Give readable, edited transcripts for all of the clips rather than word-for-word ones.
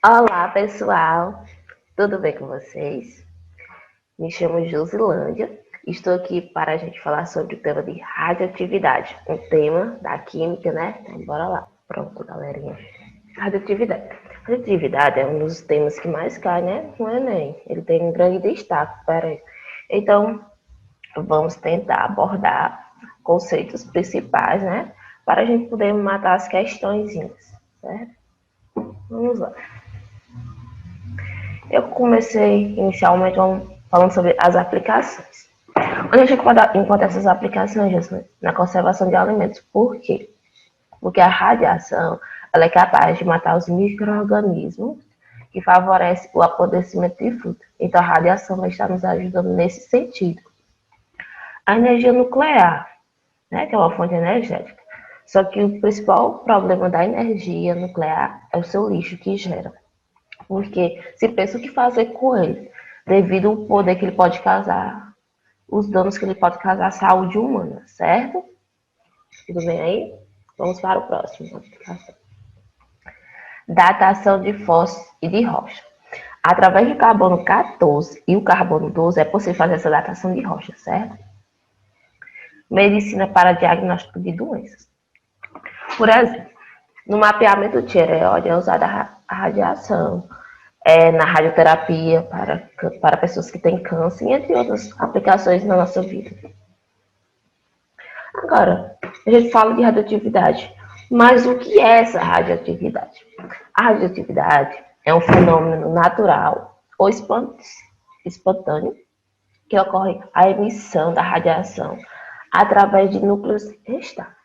Olá, pessoal! Tudo bem com vocês? Me chamo Josilândia. Estou aqui para a gente falar sobre o tema de radioatividade, um tema da química, né? Então, bora lá. Pronto, galerinha. Radioatividade. Radioatividade é um dos temas que mais cai, né? No Enem. Ele tem um grande destaque. Peraí. Então, vamos tentar abordar conceitos principais, né? Para a gente poder matar as questõezinhas, certo? Vamos lá. Eu comecei inicialmente falando sobre as aplicações. Onde a gente pode encontrar essas aplicações na conservação de alimentos. Por quê? Porque a radiação ela é capaz de matar os micro-organismos que favorecem o apodrecimento de fruta. Então a radiação vai estar nos ajudando nesse sentido. A energia nuclear, né, que é uma fonte energética. Só que o principal problema da energia nuclear é o seu lixo que gera. Porque se pensa o que fazer com ele, devido ao poder que ele pode causar, os danos que ele pode causar à saúde humana, certo? Tudo bem aí? Vamos para o próximo. Datação de fósseis e de rocha. Através do carbono 14 e o carbono 12 é possível fazer essa datação de rocha, certo? Medicina para diagnóstico de doenças. Por exemplo, no mapeamento de tireoide é usada a radiação, na radioterapia para pessoas que têm câncer, e entre outras aplicações na nossa vida. Agora, a gente fala de radioatividade, mas o que é essa radioatividade? A radioatividade é um fenômeno natural ou espontâneo que ocorre a emissão da radiação através de núcleos estáveis.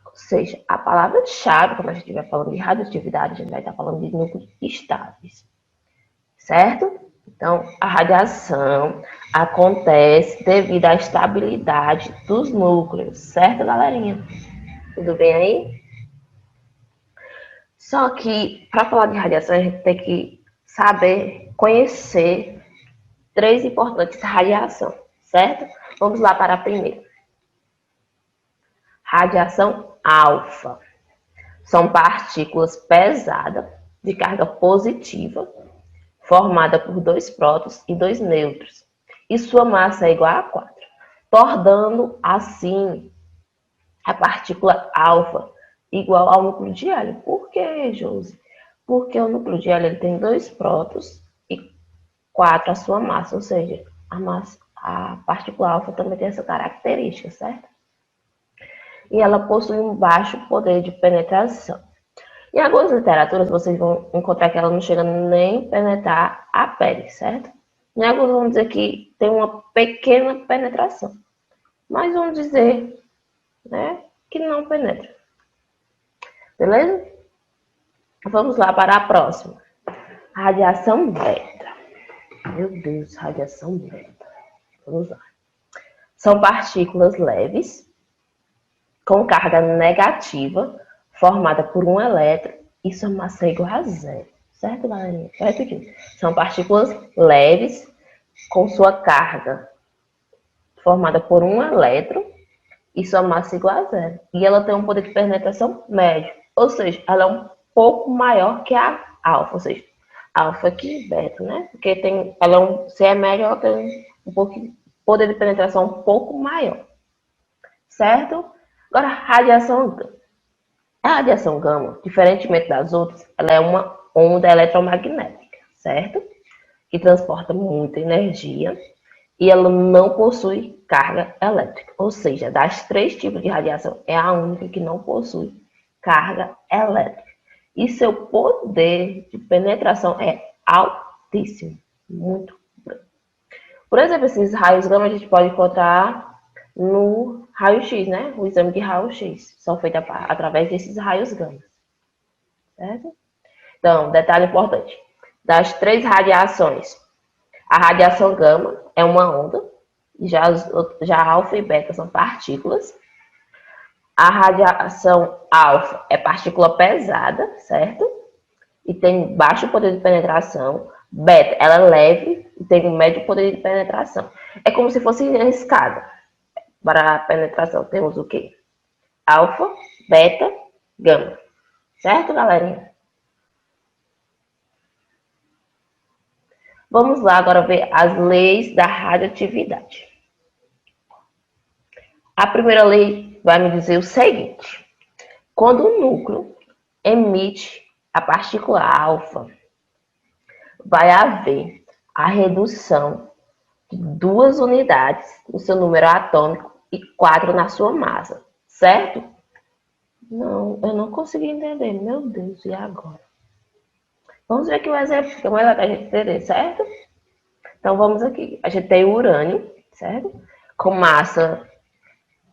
Ou seja, a palavra-chave, quando a gente estiver falando de radioatividade, a gente vai estar falando de núcleos estáveis. Certo? Então, a radiação acontece devido à estabilidade dos núcleos, certo, galerinha? Tudo bem aí? Só que, para falar de radiação, a gente tem que saber, conhecer três importantes radiações, certo? Vamos lá para a primeira. Radiação alfa. São partículas pesadas de carga positiva formada por 2 prótons e 2 nêutrons, e sua massa é igual a 4, tornando assim a partícula alfa igual ao núcleo de hélio. Por que, Josi? Porque o núcleo de hélio ele tem 2 prótons e 4 a sua massa, ou seja, a partícula alfa também tem essa característica, certo? E ela possui um baixo poder de penetração. Em algumas literaturas, vocês vão encontrar que ela não chega nem a penetrar a pele, certo? Em alguns vão dizer que tem uma pequena penetração. Mas vamos dizer, né, que não penetra. Beleza? Vamos lá para a próxima. Radiação beta. Meu Deus, radiação beta. Vamos lá. São partículas leves com carga negativa formada por um elétron e sua massa é igual a zero. Certo, galerinha? São partículas leves com sua carga formada por um elétron e sua massa igual a zero. E ela tem um poder de penetração médio. Ou seja, ela é um pouco maior que a alfa. Ou seja, alfa aqui e beta, né? Porque se é média, ela tem um pouco poder de penetração um pouco maior. Certo? Agora, radiação gama. A radiação gama, diferentemente das outras, ela é uma onda eletromagnética, certo? Que transporta muita energia e ela não possui carga elétrica. Ou seja, das 3 tipos de radiação, é a única que não possui carga elétrica. E seu poder de penetração é altíssimo, muito grande. Por exemplo, esses raios gama a gente pode encontrar no raio-x, né? O exame de raio-x são feitos através desses raios gama. Certo? Então, detalhe importante. Das 3 radiações, a radiação gama é uma onda, já alfa e beta são partículas. A radiação alfa é partícula pesada, certo? E tem baixo poder de penetração. Beta, ela é leve e tem um médio poder de penetração. É como se fosse uma escada. Para a penetração temos o quê? Alfa, beta, gama. Certo, galerinha? Vamos lá agora ver as leis da radioatividade. A primeira lei vai me dizer o seguinte: quando o núcleo emite a partícula alfa, vai haver a redução de 2 unidades no seu número atômico e 4 na sua massa, certo? Não, eu não consegui entender. Meu Deus, e agora? Vamos ver aqui o exemplo, que é melhor para a gente entender, certo? Então vamos aqui. A gente tem o urânio, certo? Com massa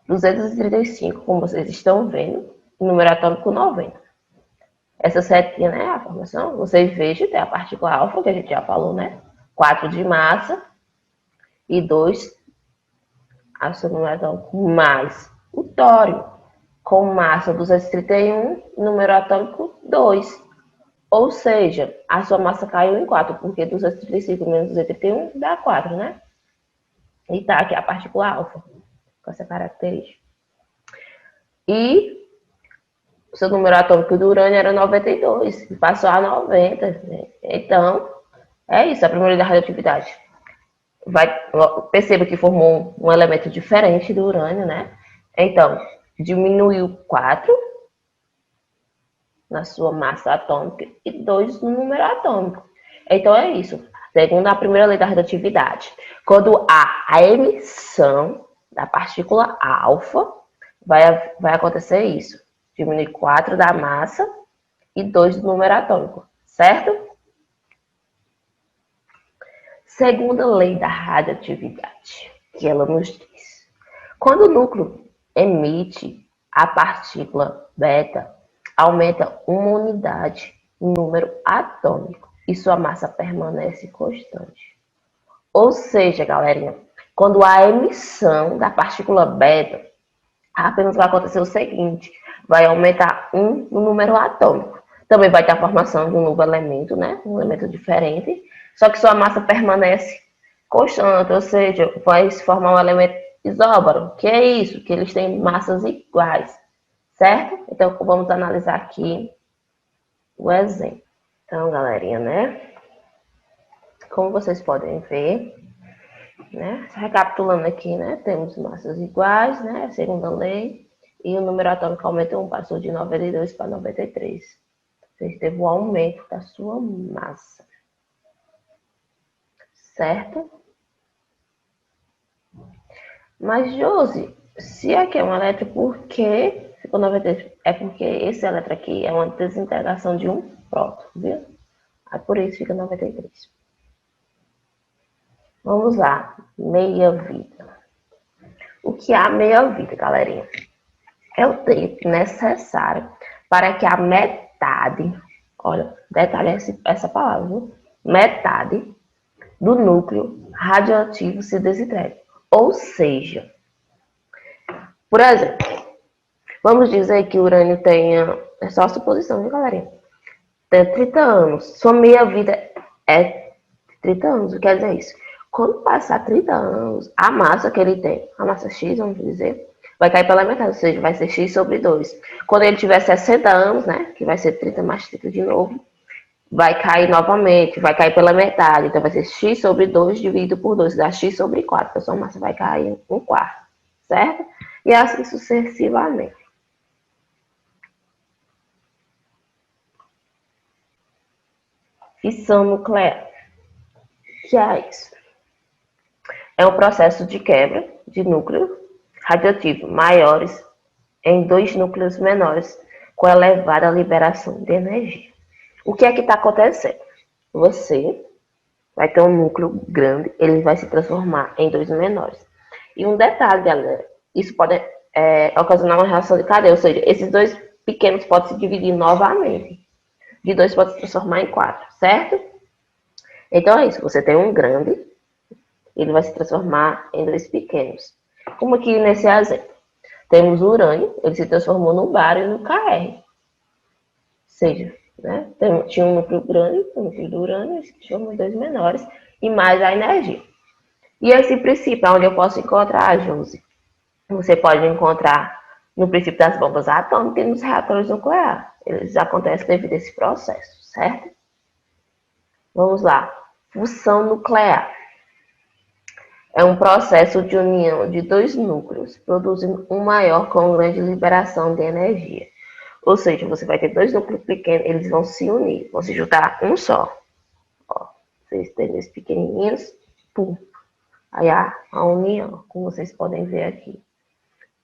235, como vocês estão vendo, e número atômico 90. Essa setinha, né, a formação, vocês vejam, tem a partícula alfa, que a gente já falou, né? 4 de massa e 2 ácido número atômico mais o tório, com massa 231 e número atômico 2. Ou seja, a sua massa caiu em 4, porque 235 menos 231 dá 4, né? E tá aqui a partícula alfa, com essa característica. E o seu número atômico do urânio era 92, e passou a 90. Né? Então, é isso, a primeira da radioatividade. Perceba que formou um elemento diferente do urânio, né? Então, diminuiu 4 na sua massa atômica e 2 no número atômico. Então, é isso. Segundo a primeira lei da radioatividade, quando há a emissão da partícula alfa, vai acontecer isso. Diminui 4 da massa e 2 do número atômico, certo? Segunda lei da radioatividade, que ela nos diz: quando o núcleo emite a partícula beta, aumenta uma unidade no número atômico e sua massa permanece constante. Ou seja, galerinha, quando há emissão da partícula beta, apenas vai acontecer o seguinte: vai aumentar 1 no número atômico. Também vai ter a formação de um novo elemento, né? Um elemento diferente, só que sua massa permanece constante, ou seja, vai se formar um elemento isóbaro. Que é isso? Que eles têm massas iguais, certo? Então, vamos analisar aqui o exemplo. Então, galerinha, né? Como vocês podem ver, né? Recapitulando aqui, né? Temos massas iguais, né? Segunda lei. E o número atômico aumentou, passou de 92 para 93. Você teve um aumento da sua massa. Certo? Mas, Josi, se aqui é um elétron, por que ficou 93? É porque esse elétron aqui é uma desintegração de um próton, viu? Aí por isso fica 93. Vamos lá, meia-vida. O que é a meia-vida, galerinha? É o tempo necessário para que a metade, olha, detalhe essa palavra, viu? Metade do núcleo radioativo se desintegre. Ou seja, por exemplo, vamos dizer que o urânio tenha, é só suposição, viu, galerinha? Tem 30 anos, sua meia-vida é 30 anos, o que quer dizer isso? Quando passar 30 anos, a massa que ele tem, a massa X, vamos dizer, vai cair pela metade, ou seja, vai ser X sobre 2. Quando ele tiver 60 anos, né, que vai ser 30 mais 30 de novo, vai cair novamente, vai cair pela metade. Então, vai ser X sobre 2 dividido por 2, dá X sobre 4. Então, sua massa vai cair um quarto, certo? E assim sucessivamente. Fissão nuclear. O que é isso? É um processo de quebra de núcleos radioativos maiores em 2 núcleos menores com elevada liberação de energia. O que é que está acontecendo? Você vai ter um núcleo grande, ele vai se transformar em 2 menores. E um detalhe, galera, isso pode ocasionar uma reação de cadeia, ou seja, esses 2 pequenos podem se dividir novamente. De 2 pode se transformar em 4, certo? Então é isso, você tem um grande, ele vai se transformar em 2 pequenos. Como aqui nesse exemplo. Temos o urânio, ele se transformou no bário e no KR. Ou seja, né, tinha um núcleo grande, o núcleo do urânio, ele se transformou em 2 menores, e mais a energia. E esse princípio, onde eu posso encontrar, Josi? Você pode encontrar no princípio das bombas atômicas e nos reatores nucleares. Eles acontecem devido a esse processo, certo? Vamos lá. Fusão nuclear é um processo de união de dois núcleos, produzindo um maior com grande liberação de energia. Ou seja, você vai ter dois núcleos pequenos, eles vão se unir, vão se juntar um só. Ó, vocês têm dois pequenininhos, pum. Aí a união, como vocês podem ver aqui.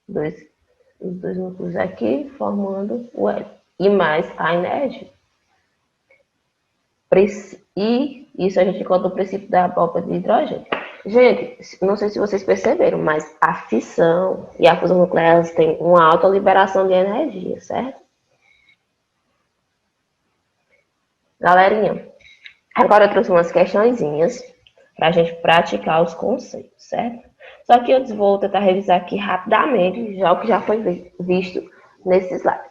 Os dois núcleos aqui formando o hélio. E mais a energia. E isso a gente encontra no princípio da bomba de hidrogênio. Gente, não sei se vocês perceberam, mas a fissão e a fusão nuclear têm uma alta liberação de energia, certo? Galerinha, agora eu trouxe umas questõezinhas para a gente praticar os conceitos, certo? Só que eu vou tentar revisar aqui rapidamente já o que já foi visto nesse slide.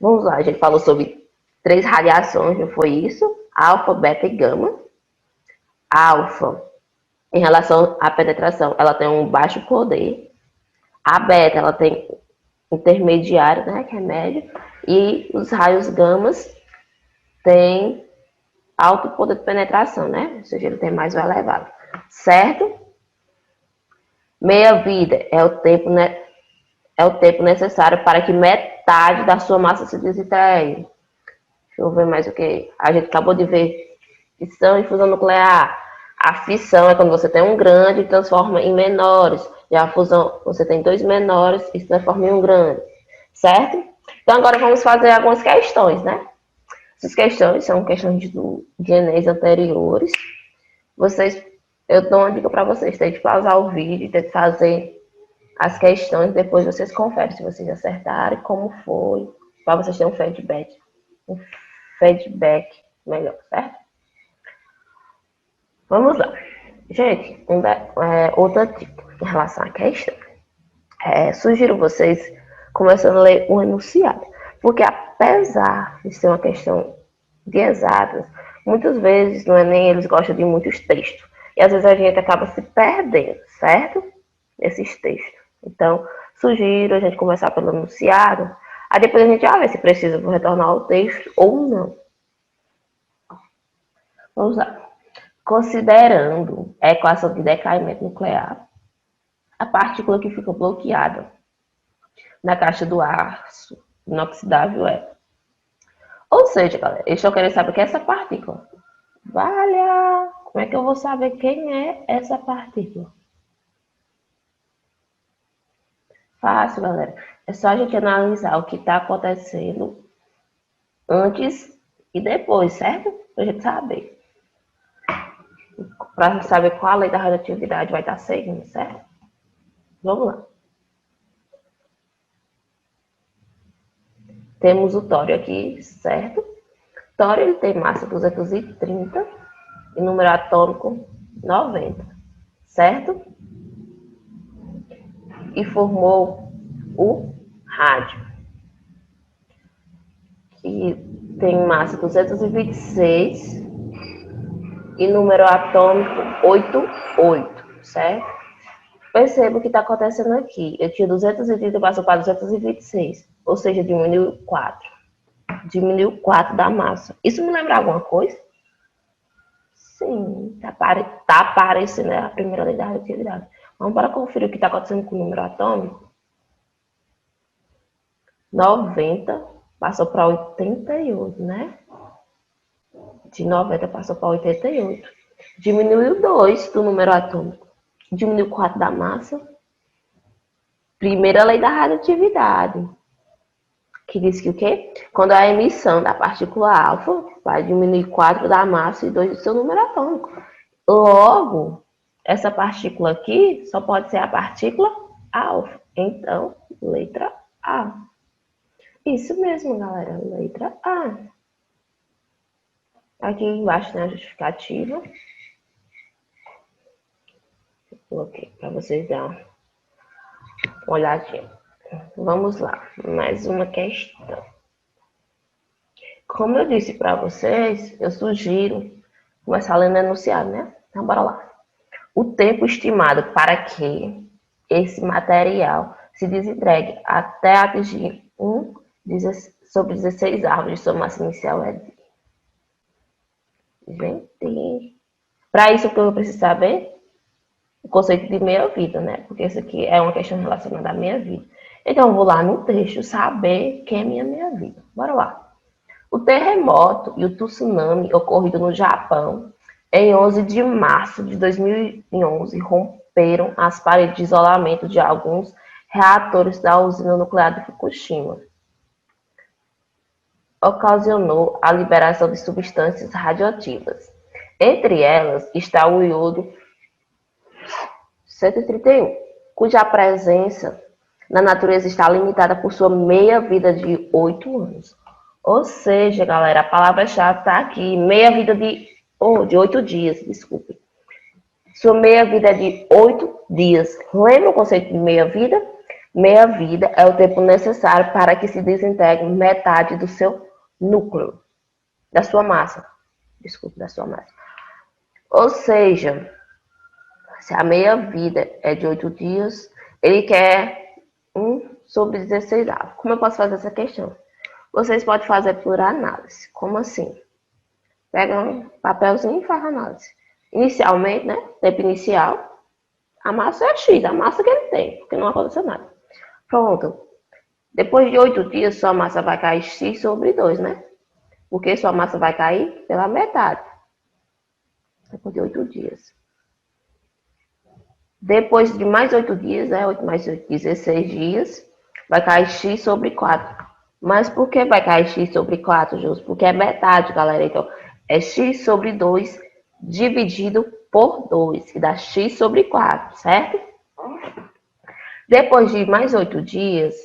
Vamos lá, a gente falou sobre 3 radiações, não foi isso? Alfa, beta e gama. Alfa, em relação à penetração, ela tem um baixo poder. A beta, ela tem intermediário, né, que é médio. E os raios gamas têm alto poder de penetração, né? Ou seja, ele tem mais o elevado. Certo? Meia-vida é o tempo, né? É o tempo necessário para que metade da sua massa se desintegre. Deixa eu ver mais o que. A gente acabou de ver fissão e fusão nuclear. A fissão é quando você tem um grande e transforma em menores. Já a fusão, você tem dois menores e se transforma em um grande. Certo? Então agora vamos fazer algumas questões, né? Essas questões são questões de Enem anteriores. Eu dou uma dica para vocês, tem que pausar o vídeo, tem que fazer as questões, depois vocês conferem se vocês acertarem, como foi, para vocês terem um feedback melhor, certo? Vamos lá. Gente, outra dica em relação à questão. Sugiro vocês começando a ler um enunciado, porque apesar de ser uma questão de exatas, muitas vezes no Enem eles gostam de muitos textos, e às vezes a gente acaba se perdendo, certo? Nesses textos. Então, sugiro a gente começar pelo enunciado, aí depois a gente já vê se precisa retornar ao texto ou não. Vamos lá. Considerando a equação de decaimento nuclear, a partícula que fica bloqueada na caixa do aço inoxidável é. Ou seja, galera, eles estão querendo saber o que é essa partícula. Valha! Como é que eu vou saber quem é essa partícula? Fácil, galera. É só a gente analisar o que está acontecendo antes e depois, certo? Pra gente saber. Para saber qual a lei da radioatividade vai estar seguindo, certo? Vamos lá. Temos o tório aqui, certo? O tório ele tem massa 230 e número atômico 90, certo? E formou o rádio, que tem massa 226 e número atômico 88, certo? Perceba o que está acontecendo aqui. Eu tinha 230 e passou para 226, ou seja, diminuiu 4. Diminuiu 4 da massa. Isso me lembra alguma coisa? Sim, tá aparecendo a primeira lei da radioatividade. Vamos para conferir o que está acontecendo com o número atômico. 90 passou para 88, né? De 90 passou para 88. Diminuiu 2 do número atômico. Diminuiu 4 da massa. Primeira lei da radioatividade. Que diz que o quê? Quando a emissão da partícula alfa vai diminuir 4 da massa e 2 do seu número atômico. Logo, essa partícula aqui só pode ser a partícula alfa. Então, letra A. Isso mesmo, galera. Letra A. Aqui embaixo tem a justificativa. Coloquei para vocês darem uma olhadinha. Vamos lá, mais uma questão. Como eu disse para vocês, eu sugiro começar lendo o enunciado, né? Então, bora lá. O tempo estimado para que esse material se desintegre até atingir sobre 16 árvores de sua massa inicial é de... Gente, Para isso, o que eu preciso saber? O conceito de meia-vida, né? Porque isso aqui é uma questão relacionada à minha vida. Então, eu vou lá no texto saber quem é minha meia-vida. Bora lá. O terremoto e o tsunami ocorrido no Japão em 11 de março de 2011 romperam as paredes de isolamento de alguns reatores da usina nuclear de Fukushima. Ocasionou a liberação de substâncias radioativas. Entre elas está o iodo 131, cuja presença na natureza está limitada por sua meia-vida de 8 anos. Ou seja, galera, a palavra-chave está aqui, meia-vida de 8 dias, desculpe. Sua meia-vida é de 8 dias. Lembra o conceito de meia-vida? Meia-vida é o tempo necessário para que se desintegre metade do seu núcleo, da sua massa. Desculpe, da sua massa. Ou seja, se a meia-vida é de 8 dias, ele quer 1/16. Como eu posso fazer essa questão? Vocês podem fazer por análise. Como assim? Pega um papelzinho e faz análise. Inicialmente, né? Tempo inicial, a massa é X, a massa que ele tem, porque não aconteceu nada. Pronto. Depois de 8 dias, sua massa vai cair X sobre 2, né? Porque sua massa vai cair pela metade. Depois de 8 dias. Depois de mais 8 dias, né? 8 mais 8, 16 dias, vai cair X sobre 4. Mas por que vai cair X sobre 4, Jus? Porque é metade, galera. Então, é X sobre 2 dividido por 2, que dá X sobre 4, certo? Depois de mais 8 dias,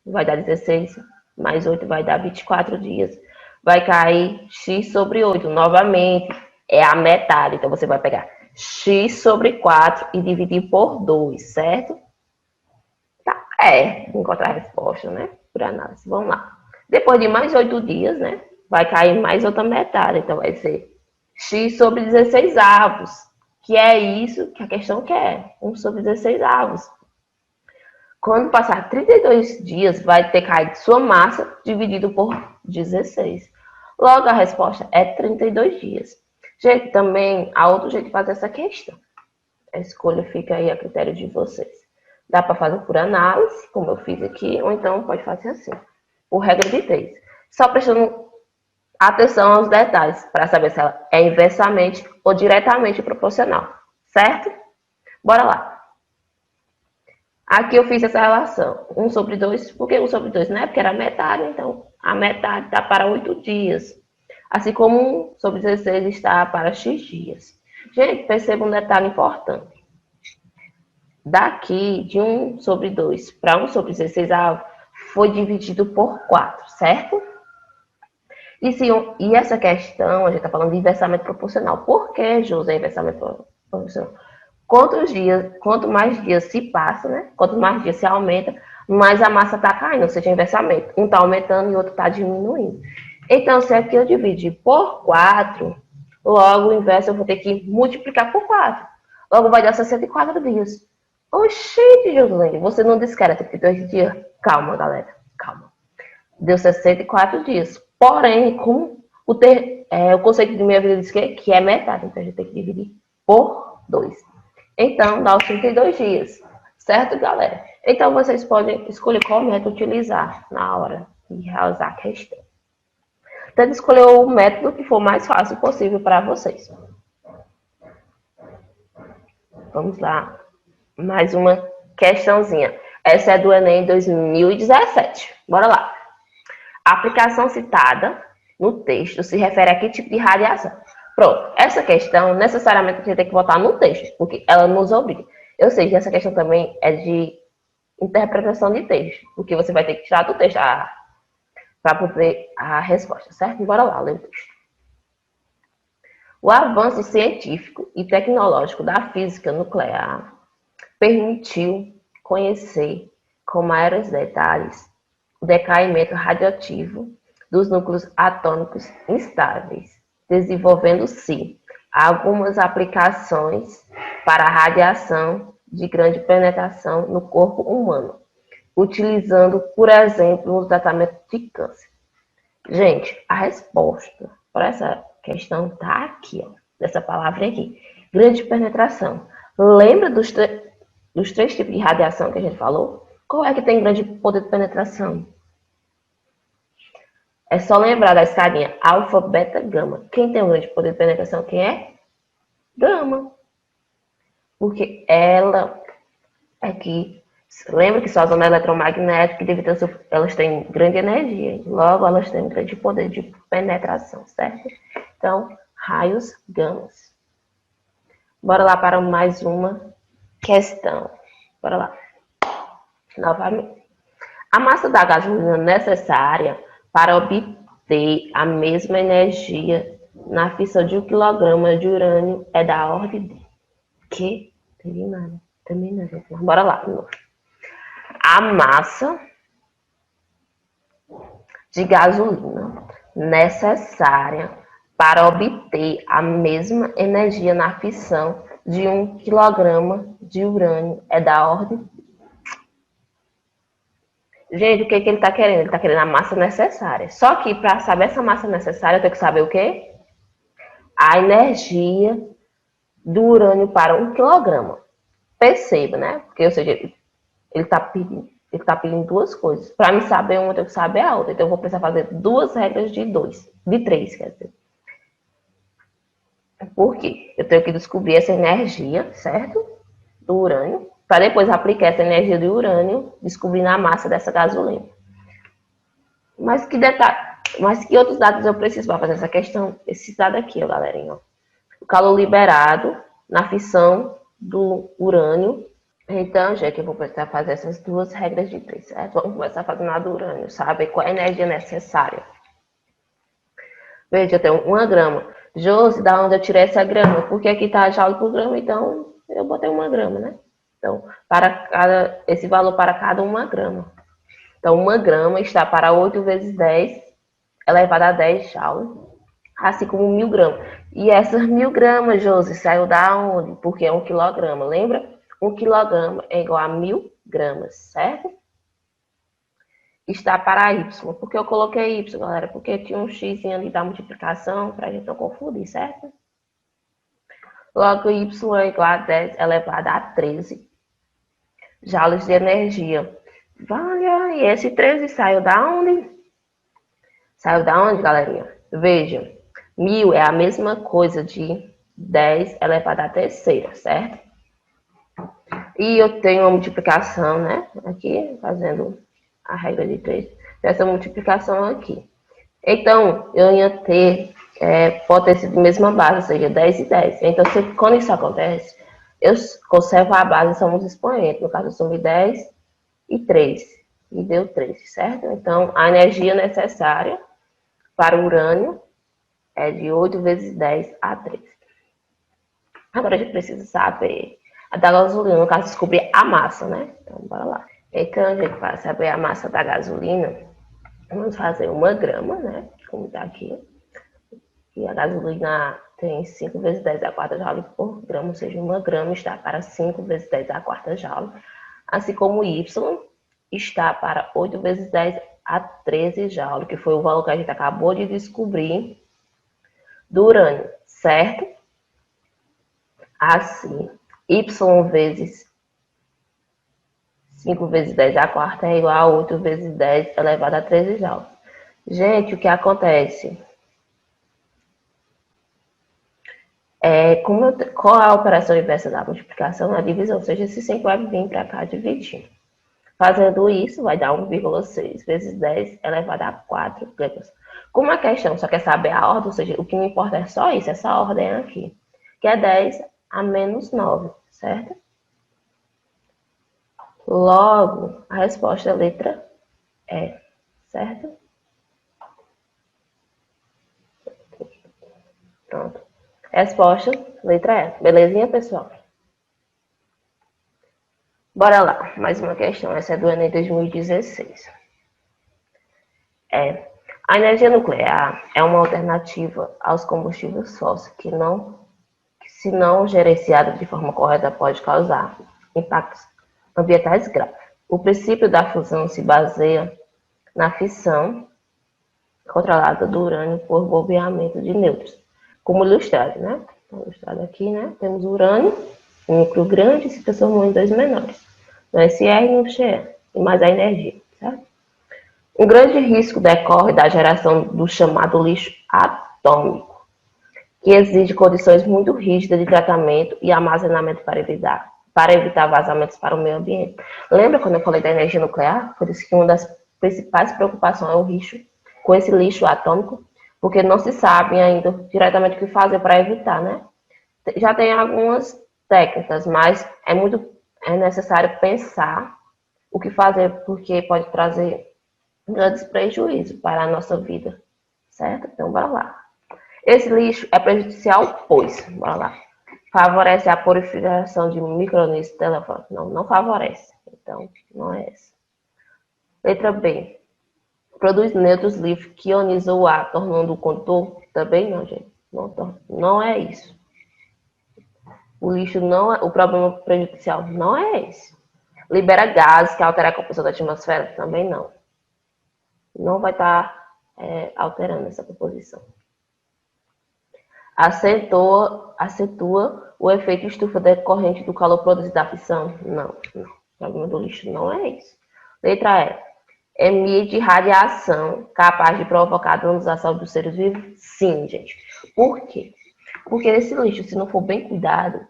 vai dar 16, mais 8 vai dar 24 dias. Vai cair X sobre 8, novamente, é a metade. Então, você vai pegar X sobre 4 e dividir por 2, certo? Tá, encontrar a resposta, né? Por análise. Vamos lá. Depois de mais 8 dias, né? Vai cair mais outra metade. Então, vai ser X sobre 16 avos. Que é isso que a questão quer. 1 sobre 16 avos. Quando passar 32 dias, vai ter caído sua massa dividido por 16. Logo, a resposta é 32 dias. Gente, também há outro jeito de fazer essa questão. A escolha fica aí a critério de vocês. Dá para fazer por análise, como eu fiz aqui, ou então pode fazer assim, por regra de 3. Só prestando atenção aos detalhes, para saber se ela é inversamente ou diretamente proporcional, certo? Bora lá. Aqui eu fiz essa relação, 1 sobre 2, por que 1 sobre 2? Né? Porque era metade, então a metade dá para 8 dias. Assim como 1 sobre 16 está para X dias. Gente, perceba um detalhe importante. Daqui, de 1 sobre 2 para 1 sobre 16, foi dividido por 4, certo? E essa questão, a gente está falando de inversamento proporcional. Por que, José, inversamento proporcional? Quanto mais dias se passa, né? Quanto mais dias se aumenta, mais a massa está caindo, ou seja, inversamento. Um está aumentando e o outro está diminuindo. Então, se aqui eu dividir por 4, logo o inverso eu vou ter que multiplicar por 4. Logo vai dar 64 dias. Oxente, Josilene, você não disse que era 32 dias? Calma, galera, calma. Deu 64 dias. Porém, com o conceito de meia vida diz que é metade, então a gente tem que dividir por 2. Então, dá os 32 dias. Certo, galera? Então, vocês podem escolher qual método utilizar na hora de realizar a questão. Tente escolher o método que for mais fácil possível para vocês. Vamos lá. Mais uma questãozinha. Essa é do Enem 2017. Bora lá. A aplicação citada no texto se refere a que tipo de radiação? Pronto, essa questão necessariamente você tem que botar no texto, porque ela nos obriga. Eu sei que essa questão também é de interpretação de texto, porque você vai ter que tirar do texto para poder a resposta, certo? Bora lá, ler o texto. O avanço científico e tecnológico da física nuclear permitiu conhecer com maiores detalhes o decaimento radioativo dos núcleos atômicos instáveis, desenvolvendo-se algumas aplicações para a radiação de grande penetração no corpo humano, utilizando, por exemplo, no tratamento de câncer. Gente, a resposta para essa questão está aqui, ó. dessa palavra aqui. Grande penetração. Lembra dos três tipos de radiação que a gente falou? Qual é que tem grande poder de penetração? É só lembrar da escadinha alfa, beta, gama. Quem tem um grande poder de penetração? Quem é? Gama. Porque ela é que... Lembra que só as ondas eletromagnéticas elas têm grande energia. Logo, elas têm um grande poder de penetração, certo? Então, raios gamas. Bora lá para mais uma questão. Bora lá. Novamente. A massa da gasolina necessária para obter a mesma energia na fissão de 1 kg de urânio é da ordem de... Que? Não entendi nada. Também não, gente. Bora lá. A massa de gasolina necessária para obter a mesma energia na fissão de 1 kg de urânio é da ordem... Gente, o que ele está querendo? Ele está querendo a massa necessária. Só que para saber essa massa necessária, eu tenho que saber o quê? A energia do urânio para 1 kg. Perceba, né? Porque, ou seja, ele está pedindo duas coisas. Para me saber uma, eu tenho que saber a outra. Então, eu vou precisar fazer duas regras de 3, quer dizer. Por quê? Eu tenho que descobrir essa energia, certo? Do urânio. Para depois aplicar essa energia do urânio, descobrindo a massa dessa gasolina. Mas que outros dados eu preciso para fazer essa questão? Esse dado aqui, ó, galerinha. O calor liberado na fissão do urânio. Então, gente, eu vou precisar fazer essas duas regras de 3, certo? Vamos começar fazendo a do urânio, sabe? Qual é a energia necessária? Veja, eu tenho 1 grama. Josi, da onde eu tirei essa grama? Porque aqui está joule por grama, então eu botei 1 grama, né? Então, esse valor para cada 1 grama. Então, 1 grama está para 8 vezes 10 elevado a 10 joule, assim como 1000 gramas. E essas 1000 gramas, Josi, saiu da onde? Porque é 1 quilograma, lembra? 1 quilograma é igual a 1000 gramas, certo? Está para Y. Por que eu coloquei Y, galera? Porque tinha um X ali da multiplicação, para a gente não confundir, certo? Logo, Y é igual a 10 elevado a 13 joules de energia. Vale, e esse 13 saiu da onde? Saiu da onde, galerinha? Veja, 1000 é a mesma coisa de 10 elevado à terceira, certo? E eu tenho uma multiplicação, né? Aqui, fazendo a regra de 3. Essa multiplicação aqui. Então, eu ia ter, pode ter sido a mesma base, ou seja, 10 e 10. Então, quando isso acontece, eu conservo a base, somos expoentes. No caso, eu somei 10 e 3. E deu 3, certo? Então, a energia necessária para o urânio é de 8 vezes 10 a 3. Agora, a gente precisa saber a da gasolina, no caso, descobrir a massa, né? Então, bora lá. Então, gente, para saber a massa da gasolina, vamos fazer 1 grama, né? Como está aqui. E a gasolina tem 5 vezes 10 a quarta joule por grama, ou seja, 1 grama está para 5 vezes 10 a quarta joule. Assim como Y está para 8 vezes 10 a 13 joule, que foi o valor que a gente acabou de descobrir do urânio, certo? Assim, Y vezes 5 vezes 10 a quarta é igual a 8 vezes 10 elevado a 13 joules. Gente, o que acontece? Qual é a operação inversa da multiplicação? A divisão, ou seja, esse 5 vai vir para cá dividindo. Fazendo isso, vai dar 1,6 vezes 10 elevado a 4 gramas. Como a questão só quer saber a ordem, ou seja, o que me importa é só isso, essa ordem aqui, que é 10 a menos 9, certo? Logo, a resposta é a letra E, certo? Pronto. Resposta, letra E. Belezinha, pessoal? Bora lá, mais uma questão. Essa é do Enem 2016. A energia nuclear é uma alternativa aos combustíveis fósseis que, se não gerenciada de forma correta, pode causar impactos ambientais graves. O princípio da fusão se baseia na fissão controlada do urânio por bombeamento de nêutrons, como ilustrado, né? Está ilustrado aqui, né? Temos o urânio, um núcleo grande, se transformou em dois menores, no SR e no XE, e mais a energia, certo? Um grande risco decorre da geração do chamado lixo atômico, que exige condições muito rígidas de tratamento e armazenamento para evitar vazamentos para o meio ambiente. Lembra quando eu falei da energia nuclear? Eu disse que uma das principais preocupações é o risco com esse lixo atômico, porque não se sabe ainda diretamente o que fazer para evitar, né? Já tem algumas técnicas, mas é necessário pensar o que fazer, porque pode trazer grandes prejuízos para a nossa vida, certo? Então, bora lá. Esse lixo é prejudicial, pois, bora lá, favorece a purificação de micro-organismos telefone. Não favorece. Então, não é essa. Letra B. Produz nêutrons livres que ionizam o ar, tornando o condutor. Também não, gente. Não é isso. O lixo não é. O problema prejudicial não é esse. Libera gases que alteram a composição da atmosfera? Também não. Não vai estar alterando essa composição. Acentua o efeito estufa decorrente do calor produzido da fissão? Não. O problema do lixo não é isso. Letra E. Emite radiação capaz de provocar danos à saúde dos seres vivos? Sim, gente. Por quê? Porque esse lixo, se não for bem cuidado,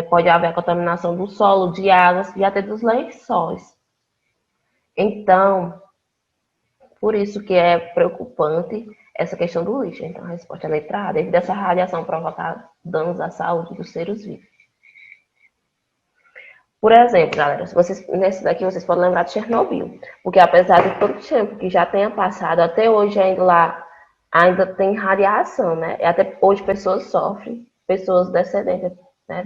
pode haver a contaminação do solo, de águas e até dos lençóis. Então, por isso que é preocupante essa questão do lixo. Então, a resposta é a letra A, devido a essa radiação provocar danos à saúde dos seres vivos. Por exemplo, galera, nesse daqui vocês podem lembrar de Chernobyl, porque apesar de todo tempo que já tenha passado, até hoje ainda lá ainda tem radiação, né? E até hoje pessoas sofrem, pessoas descendentes, né?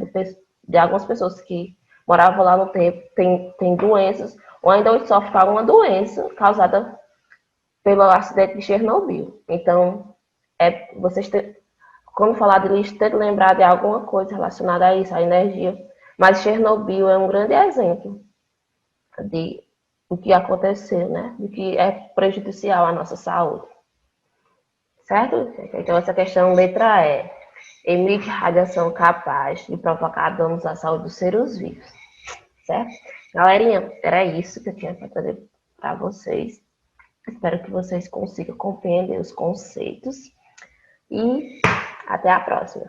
De algumas pessoas que moravam lá no tempo, tem doenças, ou ainda hoje sofrem com alguma doença causada pelo acidente de Chernobyl. Então, quando falar de lixo, tem que lembrar de alguma coisa relacionada a isso, a energia. Mas Chernobyl é um grande exemplo do que aconteceu, né? Do que é prejudicial à nossa saúde. Certo? Então, essa questão, letra E. Emite radiação capaz de provocar danos à saúde dos seres vivos. Certo? Galerinha, era isso que eu tinha para trazer para vocês. Espero que vocês consigam compreender os conceitos. E até a próxima.